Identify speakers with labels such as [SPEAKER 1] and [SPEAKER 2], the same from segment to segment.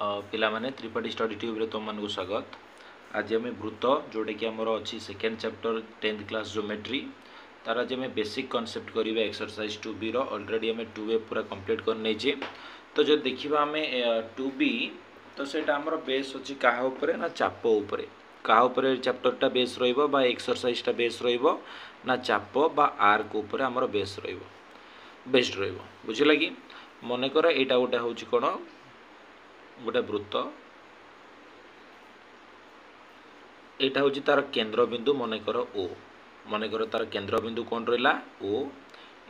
[SPEAKER 1] पिला माने Tripathi study tube रे तुम मानक स्वागत। आज आम वृत्त जोटा कि आमर अच्छी second chapter 10th class geometry तार आज आम बेसिक कॉन्सेप्ट करिबा एक्सरसाइज 2B रो ऑलरेडी आम 2A पूरा कंप्लीट कर नेजे। तो जो देखिबा आम 2B तो सेटा आमर बेस अछि काहा ऊपर ना चाप ऊपर। काहा ऊपर चैप्टरटा बेस रहिबो बा एक्सरसाइजटा बेस रहिबो ना चाप बा आर्क ऊपर आमर बेस रहिबो बेस्ड रहिबो। बुझिला कि मने कर एटा गोटे होछि कोन गोटे वृत्त एटा हूँ तार केंद्र बिंदु मनकर ओ मनकर तार केंद्र बिंदु कौन रहा ओ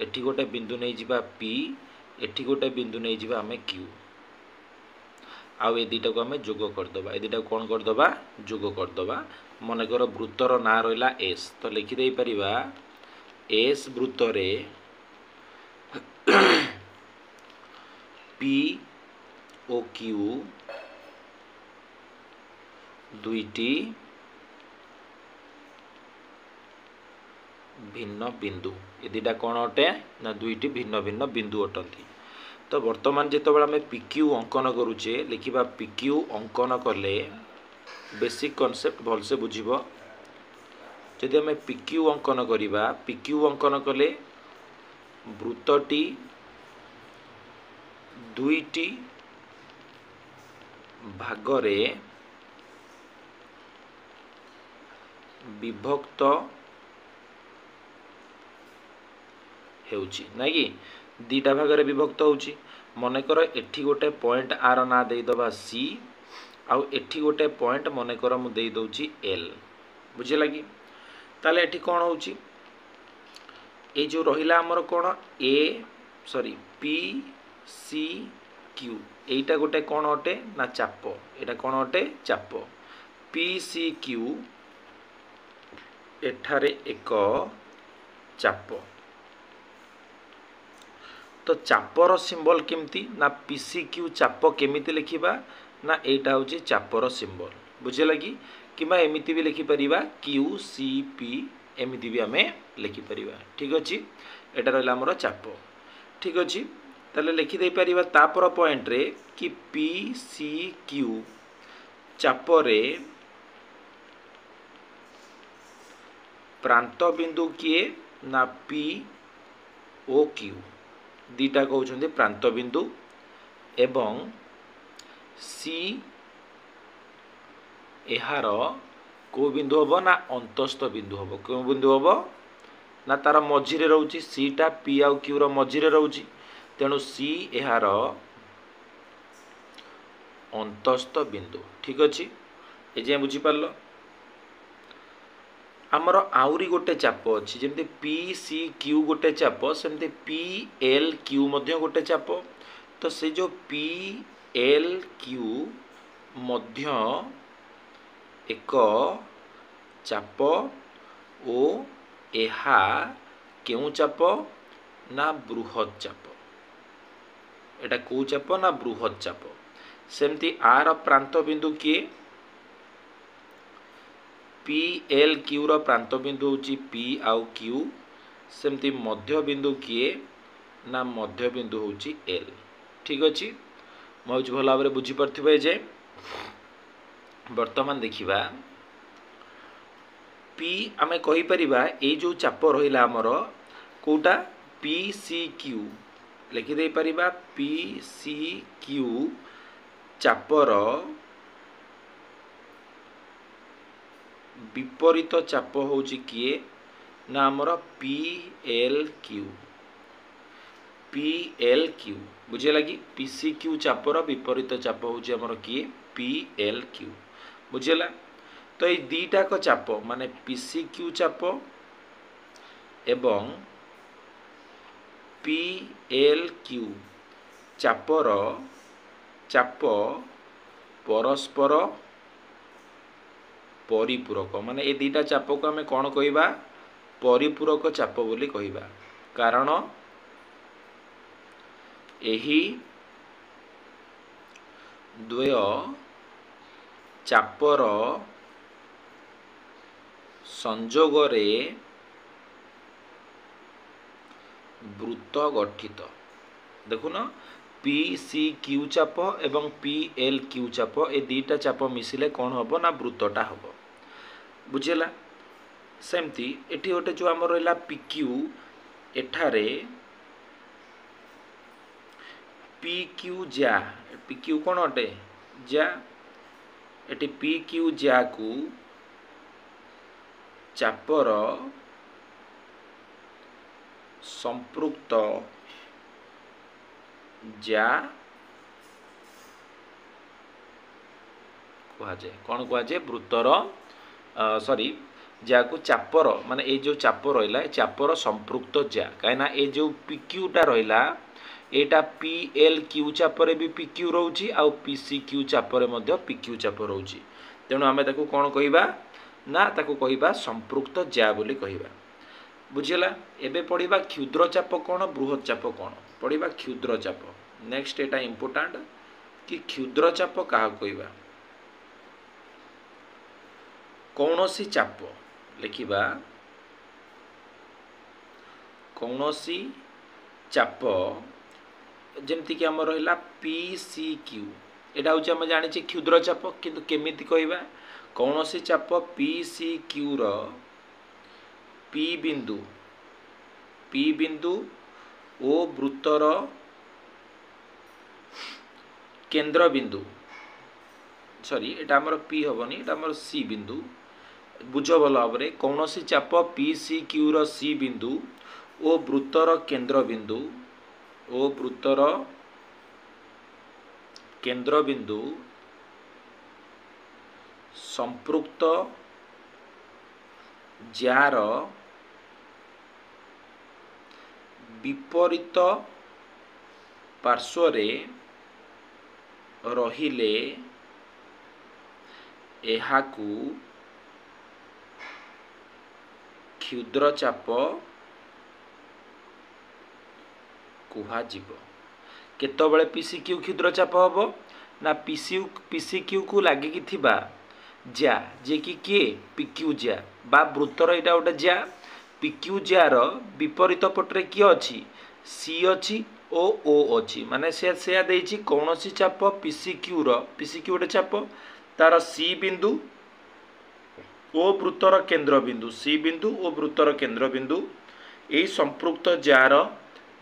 [SPEAKER 1] एठी गोटे बिंदु नहीं जिबा पी एठी गोटे बिंदु नहीं जिबा आमे क्यू आउ ए दुटा को आमे जोग करदबा ए दुटा कौन करदबा जोग करदबा मनकर वृत्तर ना रहा एस तो लिखि दे परिबा एस वृत्त रे पी ओ क्यू दुईटी भिन्न बिंदु ए दुटा कौन अटे ना दुईटी भिन्न भिन्न बिंदु अटंती। तो वर्तमान जिते आम पिक्यू अंकन करुचे लिखा पिक्यू अंकन कले बेसिक कॉन्सेप्ट भलसे बुझिबो। जदि आम पिक्यू अंकन करिबा पिक्यू अंकन कले वृत्तटी दुईटी भागरे विभक्त हेउची ना कि दीटा भागरे विभक्त होउची। मनकर एठी गोटे पॉइंट आर ना दे दबा सी आउ एठी गोटे पॉइंट मनकर मु दे दउची एल बुझिला कि ताले एठी कोन होउची ए जो रहिला हमर कोन ए सॉरी पी सी क्यू एटा गोटे कोन अटे ना चाप एटा कोन अटे चाप पी सी क्यू एठारे एक चाप। तो चापर सिंबल केमती ना पीसीक्यू चाप केमिति लिखिबा ना एटा होची चापर सिंबल बुझिला कि किबा एमिति भी लिखि परिबा क्यू सी पी एमिति भी आमे लिखि परिबा। ठीक अछि एटा रहला हमर चाप। ठीक अछि ताले लिखि दे परिबा तापर पॉइंट रे कि पी सी क्यू चाप रे प्रांत बिंदु किए ना पी ओ क्यू दीटा कहउछन्ते प्रांत बिंदु एवं सी एहार को बिंदु होबो ना अंतस्थ बिंदु होबो को बिंदु होबो ना तार मझिरे रहउची सीटा पी आउ क्यू रो मझिरे रहउची तेणु सी एहार अंतस्थ बिंदु। ठीक अछि ए जे बुझी पारलो आमर आउरी गोटे चाप अच्छी जमी पी सी क्यू गोटे चाप सेमती पी एल क्यू मध्य गोटे चाप। तो से जो पी एल क्यू मध्य एक चाप ओ एहा केउ चाप ना बृहत चाप एटा को चाप ना बृहत चाप। सेमती आर प्रांत बिंदु किए पी एल क्यू रो प्रांत बिंदु होची पी आउ क्यू सेमती मध्य बिंदु किए ना मध्य बिंदु होची एल। ठीक अछि मौज भला भाबरे बुझी परथिबे जे वर्तमान देखिबा पी आमे कहि परिबा ए जो चाप रहिला हमर कोटा पी सी क्यू लिखि दे परिबा पी सी क्यू चापर विपरीत चाप होची किए ना हमर पी एल क्यू बुझे लगी पी सी क्यू चापर विपरीत चाप होची हमर किए पी एल क्यू बुझेला। तो ये दीटा को चाप माने पी सी क्यू चाप एवं पी एल क्यू चापर चाप परस्पर परिपूरक माने ए दीटा चाप को आमे कोन कहिबा परिपूरक चाप बोली कहिबा कारण एही द्वय चापर संयोग रे वृत्त गठित। देखुन पी सी क्यू चाप एवं पी एल क्यू चाप ए दुईटा चाप मिसिले कौन हम ना वृत्तटा हम बुझेगा सेमती एटी गोटे जो आम रहा पी क्यू एठारे पी क्यू जा पी क्यू कौन अटे जा एटी पी क्यू जा को चापर संपृक्त जा कहुए कौन कहुए वृत्तर सॉरी जा को चापर माने ए जो चाप रहा चापर संपृक्त जा कहीं ए जो पिक्यूटा रहा एटा पी एल क्यू चापर भी पिक्यू रोची आउ पी सी क्यू चापर पिक्यू चाप रोची तेणु आम ताको कौन कहवा ना ताको कहवा संपृक्त जा बोली कहवा बुझेगा एबे पढ़ा क्षुद्र चाप कौन बृहत चाप कौन पढ़ा क्षुद्र चाप नेक्स्ट एटा इम्पोर्टाट कि क्षुद्र चाप क्या कहवा कौनसी चाप लिखिबा कौनसी चाप जमती कि आम रहा पी सी क्यू एटा हूँ आम जानी क्षुद्र चाप किंतु केमिति कहवा कौनसी चाप P C Q rho P बिंदु ओ वृत्तर केंद्र बिंदु सॉरी एटा हमर पी हबनी एटा हमर सी बिंदु बुझ भल भाव कौन सी चाप पी सी क्यू रो सी बिंदु ओ वृत्तर केंद्र बिंदु ओ वृत्तर केंद्र बिंदु संपृक्त जार विपरीत पार्श्वरे रहिले एहाकू क्षुद्र चाप कुहाजिबो केतबेले पीसीक्यू क्षुद्र चाप हबो ना पीसीक्यू को लागिकी थिबा जा जे कि किए पिक्यू जा बा वृत्तर एटा गोटे जा पिक्यू जार विपरीत पटरे किए अच्छी सी अच्छी ओ अच्छी माने से देछि कौनसी चाप पीसीक्यू गोटे चाप तार सी बिंदु ओ वृत्तर केंद्र बिंदु सी बिंदु ओ वृत्तर केंद्र बिंदु यही संपृक्त जार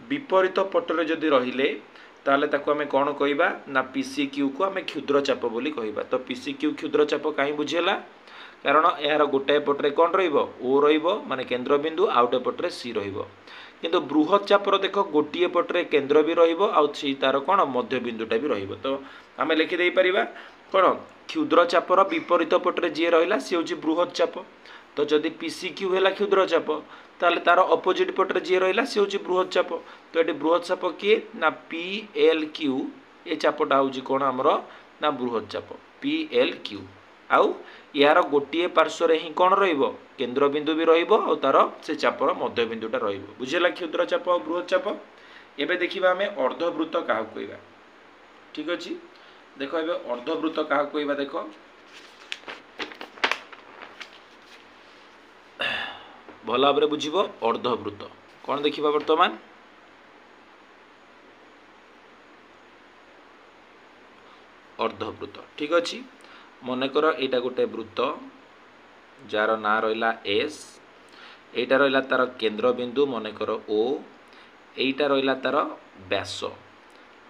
[SPEAKER 1] विपरीत पटरे जदि रहिले ताले ताको आमे कौन कहवा ना पीसीक्यू को आमे क्षुद्र चाप बोली कहवा तो पीसीक्यू क्षुद्र चाप कहीं बुझेला कारण यार गोटाए पटरे कौन रहिबो ओ रहिबो माने केंद्र बिंदु आउटे पटरे सी रहिबो किंतु बृहत चापर देख गोटे पटरे केंद्र भी रहिबो आउ सी तार कौन मध्य बिंदुटा भी रहिबो तो आमे लिखि देई परिबा कौन क्षुद्र चापर विपरीत पटरे जी रहिला सी होची बृहत चाप तो जदि पीसीक्यू हैला क्षुद्र चाप ताले तार अपोजिट पटरे जी रहिला सी होची बृहत चाप तो ये बृहत चाप किए ना पी एल क्यू ए चापटा होची कौन हमरो ना बृहत चाप पी एल क्यू आउ यार गोटे पार्श्वर ही कौन रहिबो केंद्र बिंदु भी रहिबो और तार से चापर मध्य बिंदुटा रहिबो बुझेला क्षुद्र चाप और बृहत चाप एबे देखिबा हमें अर्धवृत्त काहा कहबा ठीक अछि देखो एबे अर्धवृत्त काहा कहबा देखो भल भाव बुझब अर्धवृत्त कौन देखिबा वर्तमान अर्धवृत्त ठीक अच्छी मनकर एटा गोटे वृत्त जार ना रहा एस एटा रहा तार केंद्र बिंदु मनकर ओ एटा रहा तार व्यास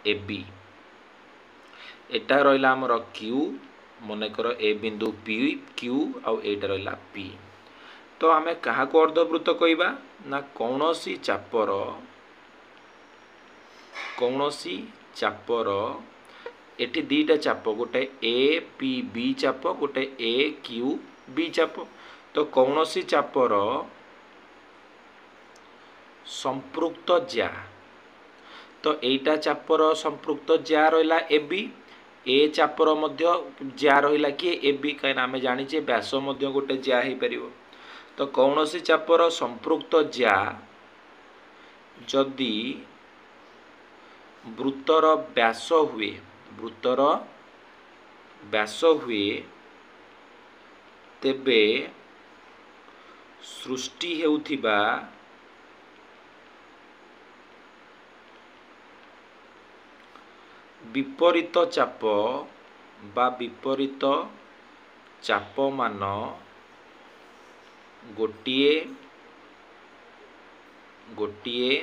[SPEAKER 1] ए बी एटा रहा आमर क्यू मनकर ए बिंदु पी क्यू आउ एटा रहा पी तो आमे कहा को अर्धवृत्त कहबा ना कौनसी चापर एटी दीटा चाप गोटे ए पी बी चाप गोटे ए क्यू बी चाप तो कौनसी चापर संपृक्त जा तो एटा चापर संपृक्त जा रहा ए बी ए चापर मध्य जा रहा कि ए बी कहीं आमे जानिचे व्यास मध्य गोटे जा हो पार तो कौनसी चापर संपृक्त जा जदि वृत्तर व्यास हुए तेबे सृष्टि हेउथिबा विपरीत चाप बा विपरीत चापमान गोटिए गोटिए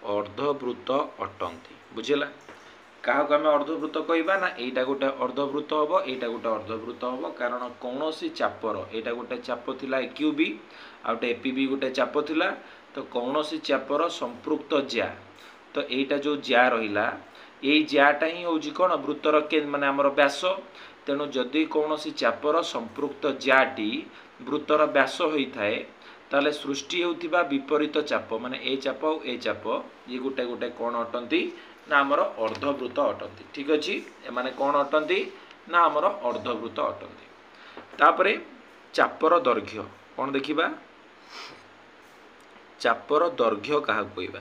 [SPEAKER 1] अर्धवृत्त अटंती बुझेला क्या आम अर्धवृत्त कहवा ना यहाँ गोटे अर्धवृत्त हम यहाँ गोटे अर्धवृत्त हम कारण कौन सी चापर यहाँ गोटे चाप थिला एक्यूबी आ गोटे एपीबी गोटे चाप थिला तो कौन सी चापर संपृक्त ज्या तो यहाँ जो ज्या रहा यही ज्याटा ही हूँ कौन वृत्तर के माने आमर व्यास तेणु जदि कौन सी चापर संपृक्त ज्याटी वृत्तर व्यास होता है ताले सृष्टि होता विपरीत चाप माने ए चाप और ए चाप ये गोटे गोटे कौन अटंती ना आमर अर्धवृत्त अटंती ठीक अच्छे एमाने कौन अटंती ना आमर अर्धवृत्त अटंती तापरे चापर दैर्घ्य कौन देखिबा चापर दैर्घ्य क्या कहबा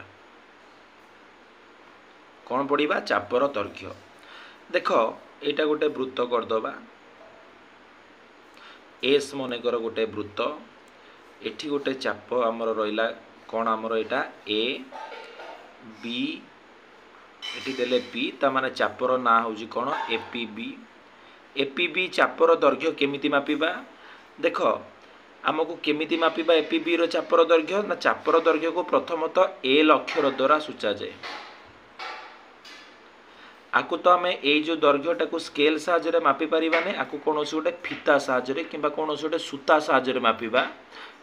[SPEAKER 1] कौन पढ़ा चापर दैर्घ्य देख यहाँ गोटे वृत्त करदबा एस मनकर गोटे वृत्त एठी गोटे चाप आमर रहा कौन आमर यहाँ ए बी एठी देले पी ता माने चापर ना होजी कौन एपीबी एपीबी चापर दैर्घ्य केमिति मापिबा देख आमको केमिति मापिबा एपीबी रो चापर दैर्घ्य ना चापर दैर्घ्य को प्रथमतः एल अक्षर द्वारा सूचा जाए आकु तो आम ये जो दैर्घ्यटा को स्केल साहाय्य मापी पारिबानी आकु कौन गोटे फिता साहाय्य कि कौन गोटे सूता साहाय्य मापिबा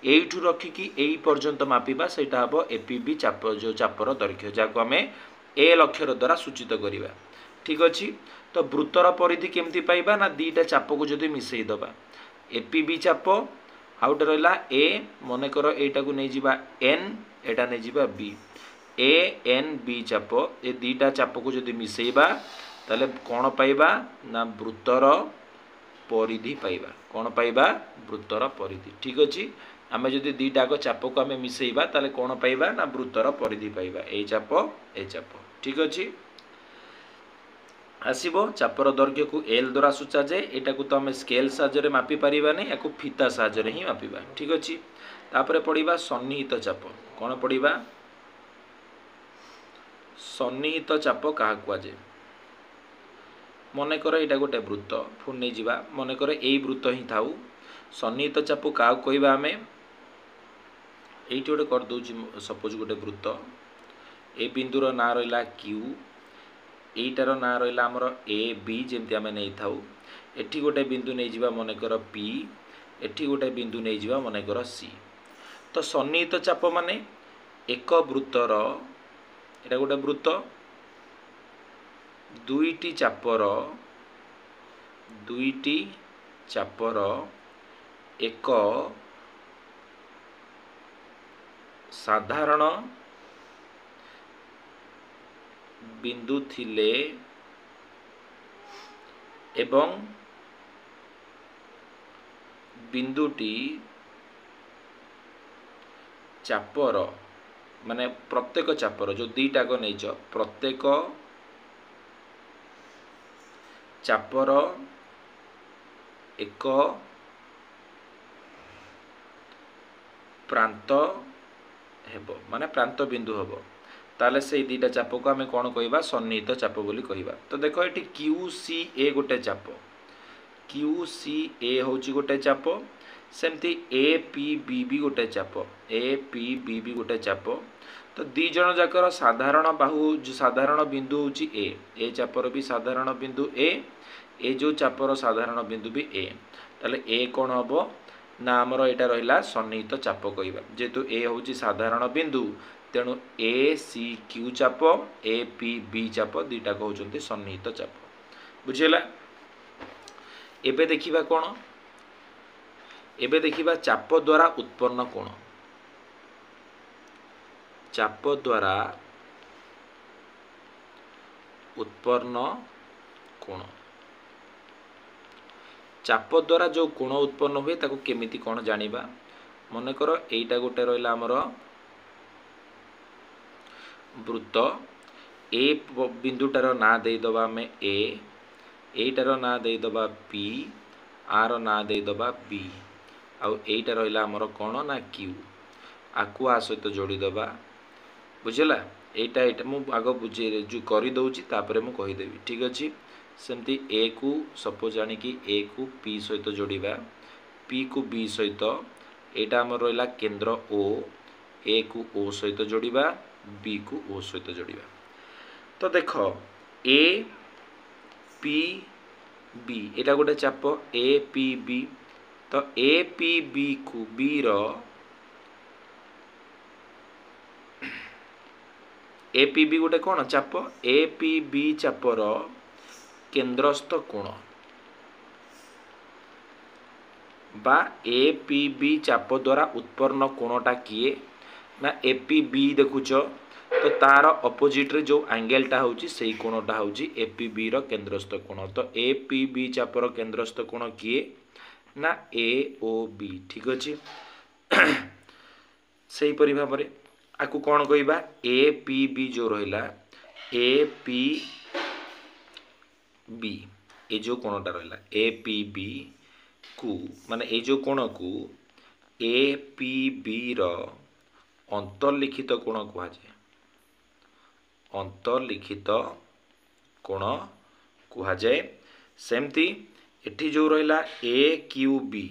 [SPEAKER 1] एठू रखिकी यही पर्यंत मापिबा सेटा हम एपीबी चाप जो चापर दैर्घ्य जहाँ आम एल अक्षर द्वारा सूचित करवा ठीक अच्छे तो वृत्तर परिधि केमती पाइबा ना दीटा चाप को जदि मिसई दबा एपीबी चाप आउटे रहा ए मनकर एटा को नहीं जिबा एन एटा नहीं जिबा बी ए एन बी चाप ए दीटा चाप को जदि मिसेबा ताले कौन पाइबा ना वृत्तर परिधि पाइबा कौन पाइबा वृत्तर परिधि ठीक अच्छे आम जदि दीटा चाप को आम मिसेबा ताले कौन पाइबा ना वृत्तर परिधि पाइबा ए चाप ठीक अच्छे आसब चापर दैर्घ्य को एल द्वारा सूचा जाए यहाँ को तो आम स्केल साहाय्य मापी पारिबानी या फिता साहाय्य ही मापिबा ठीक अच्छे तापर पढ़ा सन्निहित चाप कौन पढ़ा सन्निहित चाप क्या कहुए मनकर यहाँ गोटे वृत्त पुणी नहीं जावा मनकर यही वृत्त ही थाऊ सन्निहित चाप क्या कहवा आम ये गोटे करदे सपोज गोटे वृत्त ए बिंदुर ना रहा क्यू एटार ना रहा आमर ए बी जमी आम नहीं था एटी गोटे बिंदु नहीं जावा मनकर पी एटी गोटे बिंदु नहीं जावा मनकर सी तो सन्निहित चाप माने एक वृत्तर यहाँ गोटे वृत्त दुईटी चापर एक साधारण बिंदु थिले एवं बिंदुटी चापर माने प्रत्येक चापर जो दीटा को नहीं प्रत्येक चापर एक प्रांत हेबो माने प्रांत बिंदु हेबो ताले से दीटा चाप को आम कौन कहवा सन्निहित चाप बोली कहवा तो देखो ये क्यू सी ए गोटे चाप क्यू सी ए हूँ गोटे चाप सेमती ए पी बी भी गोटे चाप ए पी बी भी गोटे चाप तो दी जन जाकर साधारण बाहु जो साधारण बिंदु हूँ ए चापर भी साधारण बिंदु ए जो चापर साधारण बिंदु भी ए ताले ए कौन हम ना आमर यहाँ रहा सन्निहित चाप कहवा जेहेतु ए हूँ साधारण बिंदु तेणु ए सी क्यू चाप ए पी बी चाप दीटा कहते सन्निहित चाप बुझेला एबे देखिबा कौन एबे देखिबा चाप द्वारा उत्पन्न कोण चाप द्वारा उत्पन्न कोण चाप द्वारा जो कोण उत्पन्न हुए ताको केमिति कोण जानिबा मनकर एटा गोटे रहिला हमर वृत्त ए बिंदुटार ना देदबा आम एटार ना देदबा पी आर ना देदबा बी आउ एटा रहिला हमर कोण ना क्यू आकु आ सहित जोड़ीदबा बुझला एटा मु आग बुझे जो कर दौची तापर मु कहीदेवी ठीक अच्छे सेमती ए को सपोज आनिकी ए को पी सहित जोड़ा पी को बी सहित यहाँ आम रहा केंद्र ओ ए को ओ सहित जोड़ा बी को ओ सहित जोड़ा तो देख ए पी बी एटा गोटे चाप ए पी बी तो ए पी बी को बी रो ए पी बी गोटे कौन चाप ए पी बी चापर केंद्रस्थ कोण बा ए पी बी चाप द्वारा उत्पन्न कोणटा किए ना ए पी बी देखुच तो तार अपोजिट रे जो एंगलटा होची सेही कोणटा होची ए पी बी रो केंद्रस्थ कोण तो ए पी बी चापर केंद्रस्थ कोण किए ना ए ओ बी ठीक अच्छे से परि भाव में आपको कौन कहवा ए पी बी जो रहा ए पी बी ए जो कोणटा रहा ए पी बी को माने ए जो कोण को ए पी बी रो अंतर्लिखित कोण कहुए अंतर्लिखित कोण कहुए सेमती एठी जो रहा ए क्यू बी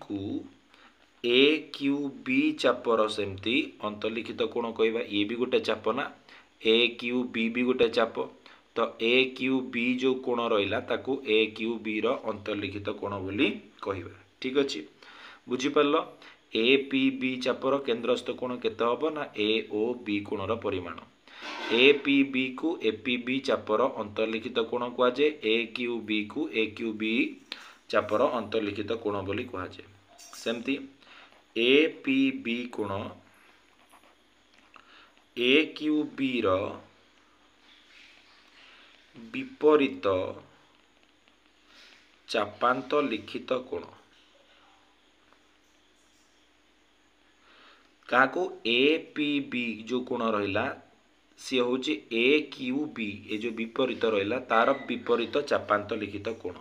[SPEAKER 1] को ए क्यू बी चापर सेमती अंतर्लिखित कोण कहवा ये भी गोटे चाप ना ए क्यू बी भी गोटे चाप तो ए क्यू बी जो कोण रहा ताकू ए क्यू बी रो अंतर्लिखित कोण बोली कहवा ठीक अच्छे बुझीपार ए पी बी चापर केंद्रस्थ कोण केते हबो ना ए ओ बी कोणर परिमाण ए पी बी को ए पी बी चापर अंतर्लिखित कोण कहुए ए क्यू बी को ए क्यू बी चापर अंतर्लिखित कोण बोली कहुए सेमती ए पी बी कोण ए क्यू बी रो विपरीत चापांत लिखित कोण क्या ए पी बी जो कोण रहा सी हूँ ए क्यू बी ए जो विपरीत रहा तार विपरीत चापांत लिखित कोण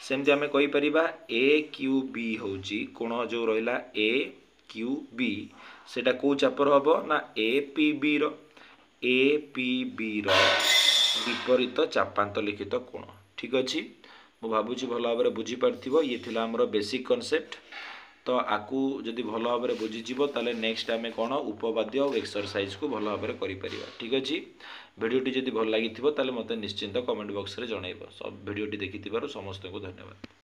[SPEAKER 1] सेमती आम कहीपर ए क्यू बी हूँ कोण जो रहा ए क्यू बी सेटा को चापर हम ना ए पी बी रो विपरीत चापांत लिखित कोण ठीक अच्छे मु भावुँ भल भाव में बुझीपार ये थिला हमर बेसिक कॉन्सेप्ट तो आकू जदि भल भाव में बुझीज ताले नेक्स्ट आम कौन उपवाद्य और एक्सरसाइज को भल भाव में करें ठीक अच्छे भिडियोटी जदि भल लगी ताले मते निश्चिंत कमेंट बॉक्स रे जनइब सब भिडियोटी देखि समस्त को धन्यवाद।